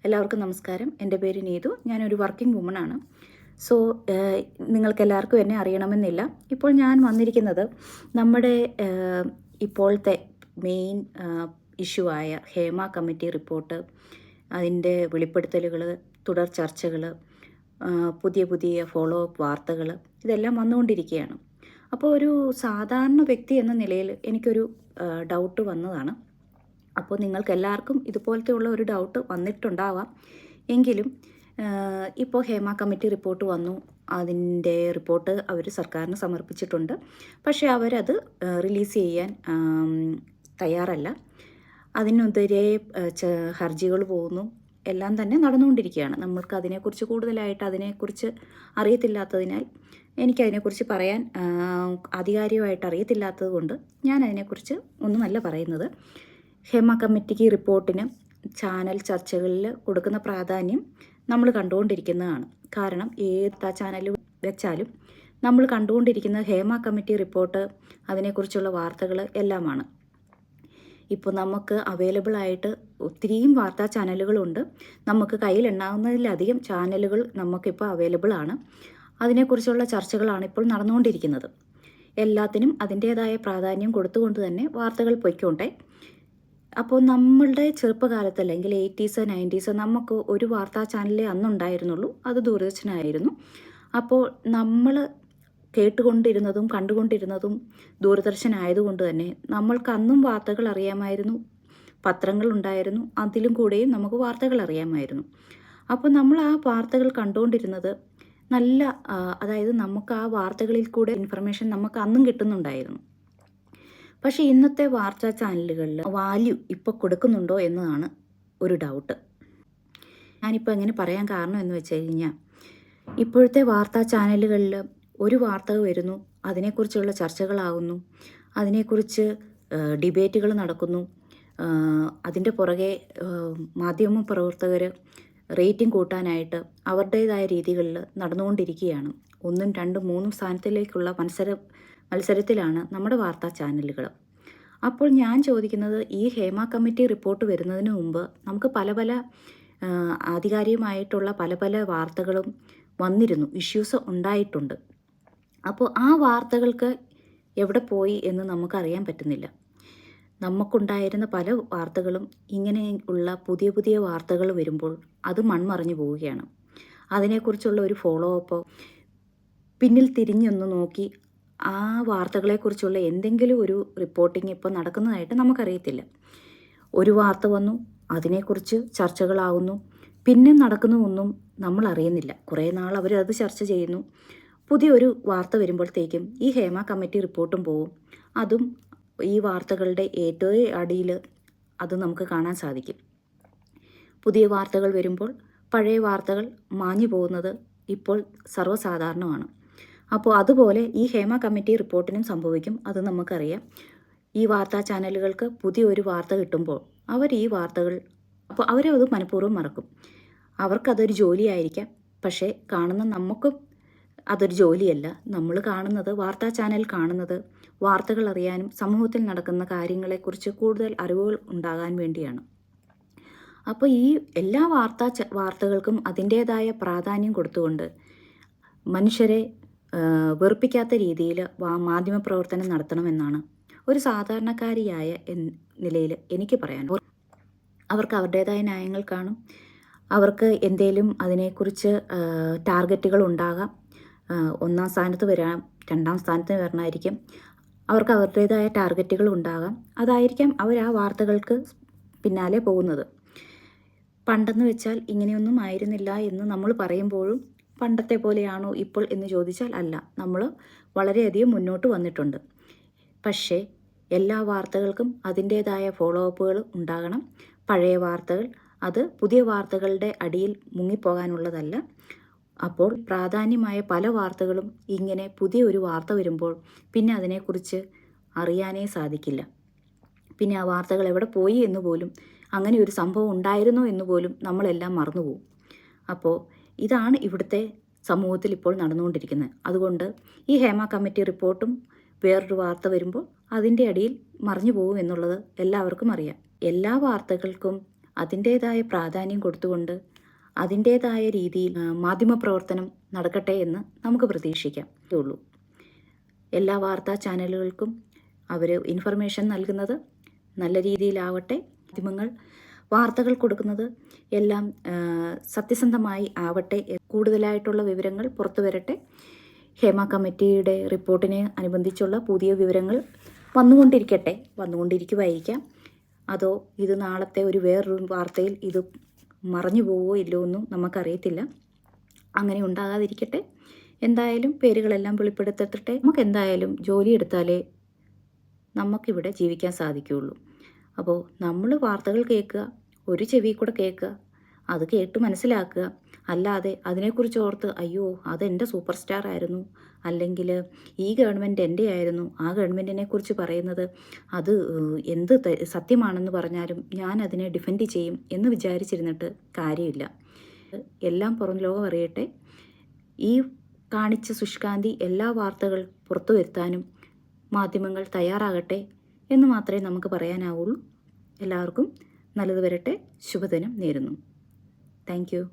എല്ലാവർക്കും നമസ്കാരം. എൻ്റെ പേര് നീതു. ഞാനൊരു വർക്കിംഗ് വുമണാണ്. സോ നിങ്ങൾക്കെല്ലാവർക്കും എന്നെ അറിയണമെന്നില്ല. ഇപ്പോൾ ഞാൻ വന്നിരിക്കുന്നത് നമ്മുടെ ഇപ്പോഴത്തെ മെയിൻ ഇഷ്യൂ ആയ ഹേമ കമ്മിറ്റി റിപ്പോർട്ട്, അതിൻ്റെ വെളിപ്പെടുത്തലുകൾ, തുടർ ചർച്ചകൾ, പുതിയ പുതിയ ഫോളോ അപ്പ് വാർത്തകൾ, ഇതെല്ലാം വന്നുകൊണ്ടിരിക്കുകയാണ്. അപ്പോൾ ഒരു സാധാരണ വ്യക്തി എന്ന നിലയിൽ എനിക്കൊരു ഡൗട്ട് വന്നതാണ്. അപ്പോൾ നിങ്ങൾക്കെല്ലാവർക്കും ഇതുപോലത്തെ ഉള്ള ഒരു ഡൗട്ട് വന്നിട്ടുണ്ടാവാം. എങ്കിലും ഇപ്പോൾ ഹേമ കമ്മിറ്റി റിപ്പോർട്ട് വന്നു. അതിൻ്റെ റിപ്പോർട്ട് അവർ സർക്കാരിന് സമർപ്പിച്ചിട്ടുണ്ട്. പക്ഷേ അവരത് റിലീസ് ചെയ്യാൻ തയ്യാറല്ല. അതിനെതിരെ ഹർജികൾ പോകുന്നു. എല്ലാം തന്നെ നടന്നുകൊണ്ടിരിക്കുകയാണ്. നമ്മൾക്ക് അതിനെക്കുറിച്ച് കൂടുതലായിട്ട് അതിനെക്കുറിച്ച് അറിയത്തില്ലാത്തതിനാൽ എനിക്കതിനെക്കുറിച്ച് പറയാൻ ആധികാരികമായിട്ട് അറിയത്തില്ലാത്തത് കൊണ്ട് ഞാൻ അതിനെക്കുറിച്ച് ഒന്നുമല്ല പറയുന്നത്. ഹേമ കമ്മിറ്റിക്ക് റിപ്പോർട്ടിന് ചാനൽ ചർച്ചകളിൽ കൊടുക്കുന്ന പ്രാധാന്യം നമ്മൾ കണ്ടുകൊണ്ടിരിക്കുന്നതാണ്. കാരണം ഏത് ചാനൽ വെച്ചാലും നമ്മൾ കണ്ടുകൊണ്ടിരിക്കുന്ന ഹേമ കമ്മിറ്റി റിപ്പോർട്ട്, അതിനെക്കുറിച്ചുള്ള വാർത്തകൾ എല്ലാമാണ്. ഇപ്പോൾ നമുക്ക് അവൈലബിൾ ആയിട്ട് ഒത്തിരിയും വാർത്താ ചാനലുകളുണ്ട്. നമുക്ക് കയ്യിലെണ്ണാവുന്നതിലധികം ചാനലുകൾ നമുക്കിപ്പോൾ അവൈലബിൾ ആണ്. അതിനെക്കുറിച്ചുള്ള ചർച്ചകളാണ് ഇപ്പോൾ നടന്നുകൊണ്ടിരിക്കുന്നത്. എല്ലാത്തിനും അതിൻ്റേതായ പ്രാധാന്യം കൊടുത്തുകൊണ്ട് തന്നെ വാർത്തകൾ പൊയ്ക്കോട്ടെ. അപ്പോൾ നമ്മളുടെ ചെറുപ്പകാലത്ത്, അല്ലെങ്കിൽ 80s 90s, നമുക്ക് ഒരു വാർത്താ ചാനലേ അന്നുണ്ടായിരുന്നുള്ളൂ. അത് ദൂരദർശനായിരുന്നു. അപ്പോൾ നമ്മൾ കേട്ടുകൊണ്ടിരുന്നതും കണ്ടുകൊണ്ടിരുന്നതും ദൂരദർശൻ ആയതുകൊണ്ട് തന്നെ നമ്മൾക്ക് അന്നും വാർത്തകൾ അറിയാമായിരുന്നു. പത്രങ്ങൾ ഉണ്ടായിരുന്നു, അതിലും കൂടെയും നമുക്ക് വാർത്തകൾ അറിയാമായിരുന്നു. അപ്പോൾ നമ്മൾ ആ വാർത്തകൾ കണ്ടുകൊണ്ടിരുന്നത് നല്ല, അതായത് നമുക്ക് ആ വാർത്തകളിൽ കൂടെ ഇൻഫർമേഷൻ നമുക്ക് അന്നും കിട്ടുന്നുണ്ടായിരുന്നു. പക്ഷേ ഇന്നത്തെ വാർത്താ ചാനലുകളിൽ വാല്യൂ ഇപ്പോൾ കൊടുക്കുന്നുണ്ടോ എന്നതാണ് ഒരു ഡൗട്ട്. ഞാനിപ്പോൾ എങ്ങനെ പറയാൻ കാരണം എന്ന് വെച്ച് കഴിഞ്ഞാൽ, ഇപ്പോഴത്തെ വാർത്താ ചാനലുകളിൽ ഒരു വാർത്ത വരുന്നു, അതിനെക്കുറിച്ചുള്ള ചർച്ചകളാകുന്നു, അതിനെക്കുറിച്ച് ഡിബേറ്റുകൾ നടക്കുന്നു. അതിൻ്റെ പുറകെ മാധ്യമ പ്രവർത്തകർ റേറ്റിംഗ് കൂട്ടാനായിട്ട് അവരുടേതായ രീതികളിൽ നടന്നുകൊണ്ടിരിക്കുകയാണ്. 1, 2, 3 സ്ഥാനത്തിലേക്കുള്ള മത്സരത്തിലാണ് നമ്മുടെ വാർത്താ ചാനലുകൾ. അപ്പോൾ ഞാൻ ചോദിക്കുന്നത്, ഈ ഹേമ കമ്മിറ്റി റിപ്പോർട്ട് വരുന്നതിന് മുമ്പ് നമുക്ക് പല ആധികാരികമായിട്ടുള്ള പല വാർത്തകളും വന്നിരുന്നു, ഇഷ്യൂസ് ഉണ്ടായിട്ടുണ്ട്. അപ്പോൾ ആ വാർത്തകൾക്ക് എവിടെ പോയി എന്ന് നമുക്കറിയാൻ പറ്റുന്നില്ല. നമുക്കുണ്ടായിരുന്ന പല വാർത്തകളും ഇങ്ങനെ ഉള്ള പുതിയ വാർത്തകൾ വരുമ്പോൾ അത് മൺമറഞ്ഞു പോവുകയാണ്. അതിനെക്കുറിച്ചുള്ള ഒരു ഫോളോ അപ്പോ, പിന്നിൽ തിരിഞ്ഞൊന്ന് നോക്കി ആ വാർത്തകളെക്കുറിച്ചുള്ള എന്തെങ്കിലും ഒരു റിപ്പോർട്ടിംഗ് ഇപ്പോൾ നടക്കുന്നതായിട്ട് നമുക്കറിയത്തില്ല. ഒരു വാർത്ത വന്നു, അതിനെക്കുറിച്ച് ചർച്ചകളാവുന്നു, പിന്നെ നടക്കുന്നതൊന്നും നമ്മൾ അറിയുന്നില്ല. കുറേ നാൾ അവരത് ചർച്ച ചെയ്യുന്നു. പുതിയൊരു വാർത്ത വരുമ്പോഴത്തേക്കും ഈ ഹേമ കമ്മിറ്റി റിപ്പോർട്ടും പോവും. അതും ഈ വാർത്തകളുടെ ഏറ്റവും അടിയിൽ അത് നമുക്ക് കാണാൻ സാധിക്കും. പുതിയ വാർത്തകൾ വരുമ്പോൾ പഴയ വാർത്തകൾ മാഞ്ഞു പോകുന്നത് ഇപ്പോൾ സർവ്വസാധാരണമാണ്. അപ്പോൾ അതുപോലെ ഈ ഹേമ കമ്മിറ്റി റിപ്പോർട്ടിനും സംഭവിക്കും. അത് നമുക്കറിയാം. ഈ വാർത്താ ചാനലുകൾക്ക് പുതിയൊരു വാർത്ത കിട്ടുമ്പോൾ ഈ വാർത്തകൾ, അപ്പോൾ അവരത് മനഃപൂർവ്വം മറക്കും. അവർക്കതൊരു ജോലിയായിരിക്കാം. പക്ഷേ കാണുന്ന നമുക്കും അതൊരു ജോലിയല്ല. നമ്മൾ കാണുന്നത്, വാർത്താ ചാനൽ കാണുന്നത് വാർത്തകൾ അറിയാനും സമൂഹത്തിൽ നടക്കുന്ന കാര്യങ്ങളെക്കുറിച്ച് കൂടുതൽ അറിവുകൾ ഉണ്ടാകാൻ വേണ്ടിയാണ്. അപ്പോൾ ഈ എല്ലാ വാർത്തകൾക്കും അതിൻ്റേതായ പ്രാധാന്യം കൊടുത്തുകൊണ്ട് മനുഷ്യരെ വെറുപ്പിക്കാത്ത രീതിയിൽ മാധ്യമപ്രവർത്തനം നടത്തണമെന്നാണ് ഒരു സാധാരണക്കാരിയായ നിലയിൽ എനിക്ക് പറയാനുള്ളത്. അവർക്ക് അവരുടേതായ ന്യായങ്ങൾ കാണും. അവർക്ക് എന്തേലും അതിനെക്കുറിച്ച് ടാർഗറ്റുകൾ ഉണ്ടാകാം. 1ാം സ്ഥാനത്ത് വരാം, 2ാം സ്ഥാനത്ത് വരണമായിരിക്കും. അവർക്ക് അവരുടേതായ ടാർഗറ്റുകൾ ഉണ്ടാകാം. അതായിരിക്കാം അവർ ആ വാർത്തകൾക്ക് പിന്നാലെ പോകുന്നത്. പണ്ടെന്ന് വെച്ചാൽ ഇങ്ങനെയൊന്നും ആയിരുന്നില്ല എന്ന് നമ്മൾ പറയുമ്പോഴും പണ്ടത്തെ പോലെയാണോ ഇപ്പോൾ എന്ന് ചോദിച്ചാൽ അല്ല. നമ്മൾ വളരെയധികം മുന്നോട്ട് വന്നിട്ടുണ്ട്. പക്ഷേ എല്ലാ വാർത്തകൾക്കും അതിൻ്റേതായ ഫോളോ അപ്പുകൾ ഉണ്ടാകണം. പഴയ വാർത്തകൾ അത് പുതിയ വാർത്തകളുടെ അടിയിൽ മുങ്ങിപ്പോകാനുള്ളതല്ല. അപ്പോൾ പ്രാധാന്യമായ പല വാർത്തകളും ഇങ്ങനെ പുതിയൊരു വാർത്ത വരുമ്പോൾ പിന്നെ അതിനെക്കുറിച്ച് അറിയാനേ സാധിക്കില്ല. പിന്നെ ആ വാർത്തകൾ എവിടെ പോയി എന്ന് പോലും, അങ്ങനെ ഒരു സംഭവം ഉണ്ടായിരുന്നോ എന്ന് പോലും നമ്മളെല്ലാം മറന്നുപോകും. അപ്പോൾ ഇതാണ് ഇവിടുത്തെ സമൂഹത്തിൽ ഇപ്പോൾ നടന്നുകൊണ്ടിരിക്കുന്നത്. അതുകൊണ്ട് ഈ ഹേമ കമ്മിറ്റി റിപ്പോർട്ടും വേറൊരു വാർത്ത വരുമ്പോൾ അതിൻ്റെ അടിയിൽ മറിഞ്ഞു പോകും എന്നുള്ളത് എല്ലാവർക്കും അറിയാം. എല്ലാ വാർത്തകൾക്കും അതിൻ്റേതായ പ്രാധാന്യം കൊടുത്തുകൊണ്ട് അതിൻ്റേതായ രീതിയിൽ മാധ്യമപ്രവർത്തനം നടക്കട്ടെ എന്ന് നമുക്ക് പ്രതീക്ഷിക്കാം ഉള്ളൂ. എല്ലാ വാർത്താ ചാനലുകൾക്കും അവർ ഇൻഫർമേഷൻ നൽകുന്നത് നല്ല രീതിയിലാവട്ടെ. മാധ്യമങ്ങൾ വാർത്തകൾ കൊടുക്കുന്നത് എല്ലാം സത്യസന്ധമായി ആവട്ടെ. കൂടുതലായിട്ടുള്ള വിവരങ്ങൾ പുറത്തു വരട്ടെ. ഹേമ കമ്മിറ്റിയുടെ റിപ്പോർട്ടിനെ അനുബന്ധിച്ചുള്ള പുതിയ വിവരങ്ങൾ വന്നുകൊണ്ടിരിക്കുമായിരിക്കാം. അതോ ഇത് നാളത്തെ ഒരു വേറൊരു വാർത്തയിൽ ഇത് മറഞ്ഞു പോവോ ഇല്ലോ എന്നും നമുക്കറിയത്തില്ല. അങ്ങനെ ഉണ്ടാകാതിരിക്കട്ടെ. എന്തായാലും പേരുകളെല്ലാം വെളിപ്പെടുത്തട്ടെ. നമുക്ക് എന്തായാലും ജോലി എടുത്താലേ നമുക്കിവിടെ ജീവിക്കാൻ സാധിക്കുകയുള്ളൂ. അപ്പോൾ നമ്മൾ വാർത്തകൾ കേൾക്കുക, ഒരു ചെവി കൂടെ കേൾക്കുക, അത് കേട്ട് മനസ്സിലാക്കുക. അല്ലാതെ അതിനെക്കുറിച്ച് ഓർത്ത് അയ്യോ അതെൻ്റെ സൂപ്പർ സ്റ്റാർ ആയിരുന്നു, അല്ലെങ്കിൽ ഈ ഗവൺമെൻറ് എൻ്റെ ആയിരുന്നു, ആ ഗവൺമെൻറ്റിനെ കുറിച്ച് പറയുന്നത് അത് എന്ത് സത്യമാണെന്ന് പറഞ്ഞാലും ഞാൻ അതിനെ ഡിഫെൻഡ് ചെയ്യും എന്ന് വിചാരിച്ചിരുന്നിട്ട് കാര്യമില്ല. എല്ലാം പുറം ലോകം അറിയട്ടെ. ഈ കാണിച്ച ശുഷ്കാന്തി എല്ലാ വാർത്തകൾ പുറത്തു വരുത്താനും മാധ്യമങ്ങൾ തയ്യാറാകട്ടെ എന്ന് മാത്രമേ നമുക്ക് പറയാനാവുള്ളൂ. എല്ലാവർക്കും നല്ലത് വരട്ടെ. ശുഭദിനം നേരുന്നു. Thank you.